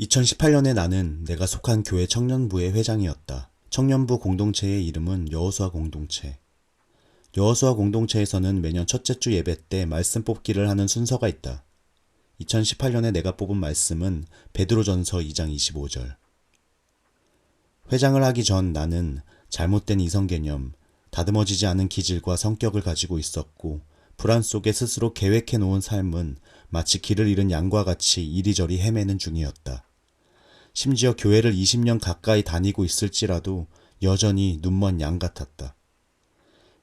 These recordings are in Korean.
2018년에 나는 내가 속한 교회 청년부의 회장이었다. 청년부 공동체의 이름은 여호수아 공동체. 여호수아 공동체에서는 매년 첫째 주 예배 때 말씀 뽑기를 하는 순서가 있다. 2018년에 내가 뽑은 말씀은 베드로전서 2장 25절. 회장을 하기 전 나는 잘못된 이성 개념, 다듬어지지 않은 기질과 성격을 가지고 있었고, 불안 속에 스스로 계획해 놓은 삶은 마치 길을 잃은 양과 같이 이리저리 헤매는 중이었다. 심지어 교회를 20년 가까이 다니고 있을지라도 여전히 눈먼 양 같았다.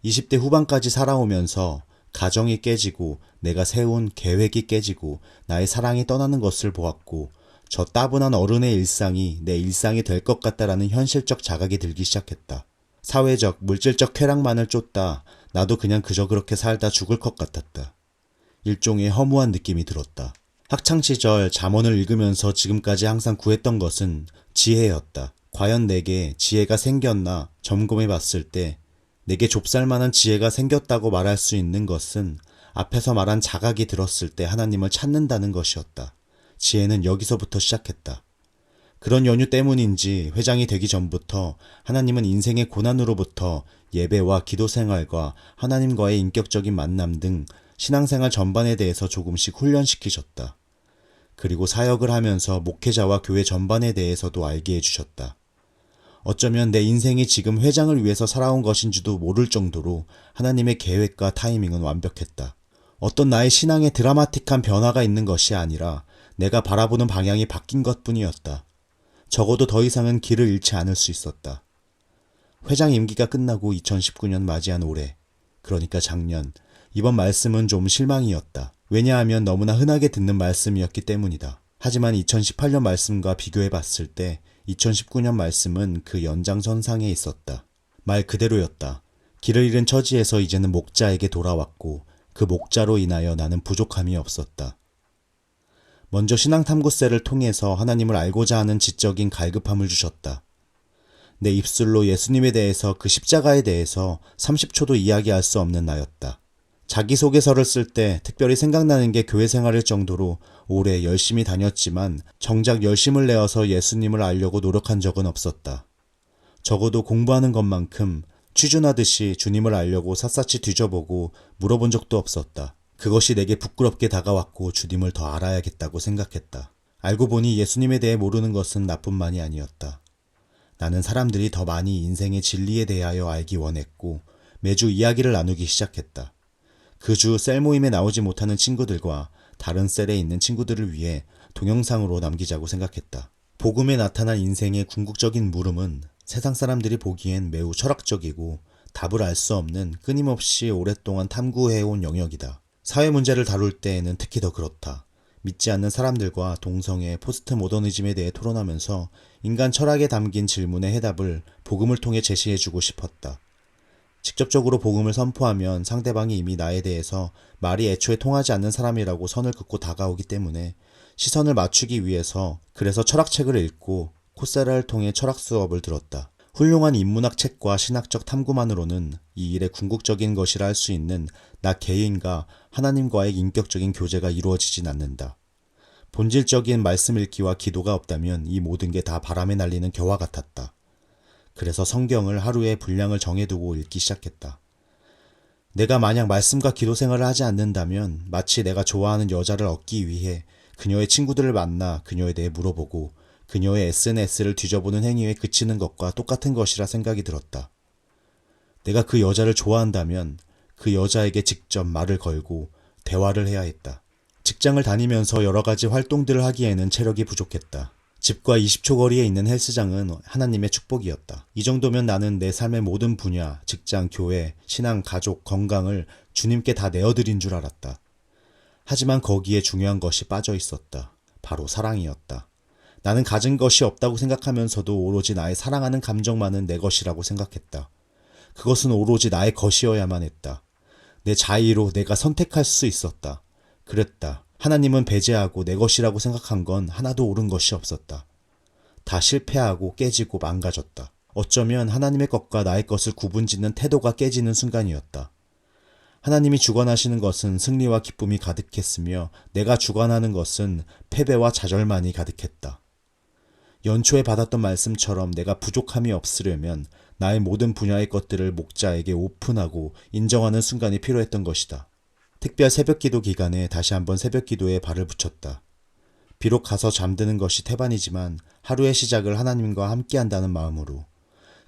20대 후반까지 살아오면서 가정이 깨지고 내가 세운 계획이 깨지고 나의 사랑이 떠나는 것을 보았고, 저 따분한 어른의 일상이 내 일상이 될 것 같다라는 현실적 자각이 들기 시작했다. 사회적, 물질적 쾌락만을 쫓다 나도 그냥 그저 그렇게 살다 죽을 것 같았다. 일종의 허무한 느낌이 들었다. 학창시절 잠언을 읽으면서 지금까지 항상 구했던 것은 지혜였다. 과연 내게 지혜가 생겼나 점검해 봤을 때 내게 좁쌀만한 지혜가 생겼다고 말할 수 있는 것은 앞에서 말한 자각이 들었을 때 하나님을 찾는다는 것이었다. 지혜는 여기서부터 시작했다. 그런 연유 때문인지 회장이 되기 전부터 하나님은 인생의 고난으로부터 예배와 기도 생활과 하나님과의 인격적인 만남 등 신앙생활 전반에 대해서 조금씩 훈련시키셨다. 그리고 사역을 하면서 목회자와 교회 전반에 대해서도 알게 해주셨다. 어쩌면 내 인생이 지금 회장을 위해서 살아온 것인지도 모를 정도로 하나님의 계획과 타이밍은 완벽했다. 어떤 나의 신앙에 드라마틱한 변화가 있는 것이 아니라 내가 바라보는 방향이 바뀐 것뿐이었다. 적어도 더 이상은 길을 잃지 않을 수 있었다. 회장 임기가 끝나고 2019년 맞이한 올해, 그러니까 작년, 이번 말씀은 좀 실망이었다. 왜냐하면 너무나 흔하게 듣는 말씀이었기 때문이다. 하지만 2018년 말씀과 비교해 봤을 때 2019년 말씀은 그 연장선상에 있었다. 말 그대로였다. 길을 잃은 처지에서 이제는 목자에게 돌아왔고 그 목자로 인하여 나는 부족함이 없었다. 먼저 신앙탐구세를 통해서 하나님을 알고자 하는 지적인 갈급함을 주셨다. 내 입술로 예수님에 대해서 그 십자가에 대해서 30초도 이야기할 수 없는 나였다. 자기소개서를 쓸 때 특별히 생각나는 게 교회 생활일 정도로 오래 열심히 다녔지만 정작 열심을 내어서 예수님을 알려고 노력한 적은 없었다. 적어도 공부하는 것만큼 취준하듯이 주님을 알려고 샅샅이 뒤져보고 물어본 적도 없었다. 그것이 내게 부끄럽게 다가왔고 주님을 더 알아야겠다고 생각했다. 알고 보니 예수님에 대해 모르는 것은 나뿐만이 아니었다. 나는 사람들이 더 많이 인생의 진리에 대하여 알기 원했고 매주 이야기를 나누기 시작했다. 그 주 셀 모임에 나오지 못하는 친구들과 다른 셀에 있는 친구들을 위해 동영상으로 남기자고 생각했다. 복음에 나타난 인생의 궁극적인 물음은 세상 사람들이 보기엔 매우 철학적이고 답을 알 수 없는 끊임없이 오랫동안 탐구해온 영역이다. 사회 문제를 다룰 때에는 특히 더 그렇다. 믿지 않는 사람들과 동성애, 포스트 모더니즘에 대해 토론하면서 인간 철학에 담긴 질문의 해답을 복음을 통해 제시해주고 싶었다. 직접적으로 복음을 선포하면 상대방이 이미 나에 대해서 말이 애초에 통하지 않는 사람이라고 선을 긋고 다가오기 때문에 시선을 맞추기 위해서 그래서 철학책을 읽고 코세라를 통해 철학 수업을 들었다. 훌륭한 인문학 책과 신학적 탐구만으로는 이 일의 궁극적인 것이라 할 수 있는 나 개인과 하나님과의 인격적인 교제가 이루어지진 않는다. 본질적인 말씀 읽기와 기도가 없다면 이 모든 게 다 바람에 날리는 겨와 같았다. 그래서 성경을 하루에 분량을 정해두고 읽기 시작했다. 내가 만약 말씀과 기도 생활을 하지 않는다면 마치 내가 좋아하는 여자를 얻기 위해 그녀의 친구들을 만나 그녀에 대해 물어보고 그녀의 SNS를 뒤져보는 행위에 그치는 것과 똑같은 것이라 생각이 들었다. 내가 그 여자를 좋아한다면 그 여자에게 직접 말을 걸고 대화를 해야 했다. 직장을 다니면서 여러 가지 활동들을 하기에는 체력이 부족했다. 집과 20초 거리에 있는 헬스장은 하나님의 축복이었다. 이 정도면 나는 내 삶의 모든 분야, 직장, 교회, 신앙, 가족, 건강을 주님께 다 내어드린 줄 알았다. 하지만 거기에 중요한 것이 빠져 있었다. 바로 사랑이었다. 나는 가진 것이 없다고 생각하면서도 오로지 나의 사랑하는 감정만은 내 것이라고 생각했다. 그것은 오로지 나의 것이어야만 했다. 내 자의로 내가 선택할 수 있었다. 그랬다. 하나님은 배제하고 내 것이라고 생각한 건 하나도 옳은 것이 없었다. 다 실패하고 깨지고 망가졌다. 어쩌면 하나님의 것과 나의 것을 구분짓는 태도가 깨지는 순간이었다. 하나님이 주관하시는 것은 승리와 기쁨이 가득했으며 내가 주관하는 것은 패배와 좌절만이 가득했다. 연초에 받았던 말씀처럼 내가 부족함이 없으려면 나의 모든 분야의 것들을 목자에게 오픈하고 인정하는 순간이 필요했던 것이다. 특별 새벽기도 기간에 다시 한번 새벽기도에 발을 붙였다. 비록 가서 잠드는 것이 태반이지만 하루의 시작을 하나님과 함께한다는 마음으로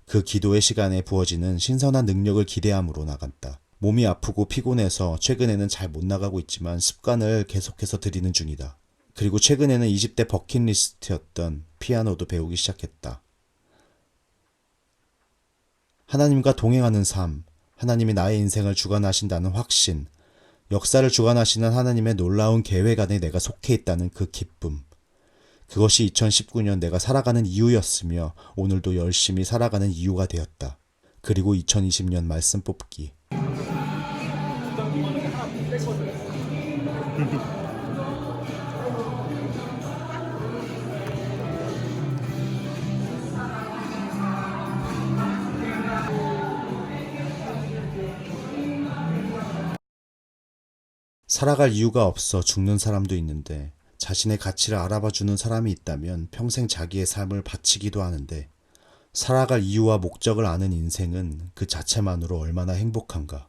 그 기도의 시간에 부어지는 신선한 능력을 기대함으로 나갔다. 몸이 아프고 피곤해서 최근에는 잘 못 나가고 있지만 습관을 계속해서 들이는 중이다. 그리고 최근에는 20대 버킷리스트였던 피아노도 배우기 시작했다. 하나님과 동행하는 삶, 하나님이 나의 인생을 주관하신다는 확신, 역사를 주관하시는 하나님의 놀라운 계획 안에 내가 속해 있다는 그 기쁨. 그것이 2019년 내가 살아가는 이유였으며 오늘도 열심히 살아가는 이유가 되었다. 그리고 2020년 말씀 뽑기. 살아갈 이유가 없어 죽는 사람도 있는데 자신의 가치를 알아봐주는 사람이 있다면 평생 자기의 삶을 바치기도 하는데 살아갈 이유와 목적을 아는 인생은 그 자체만으로 얼마나 행복한가.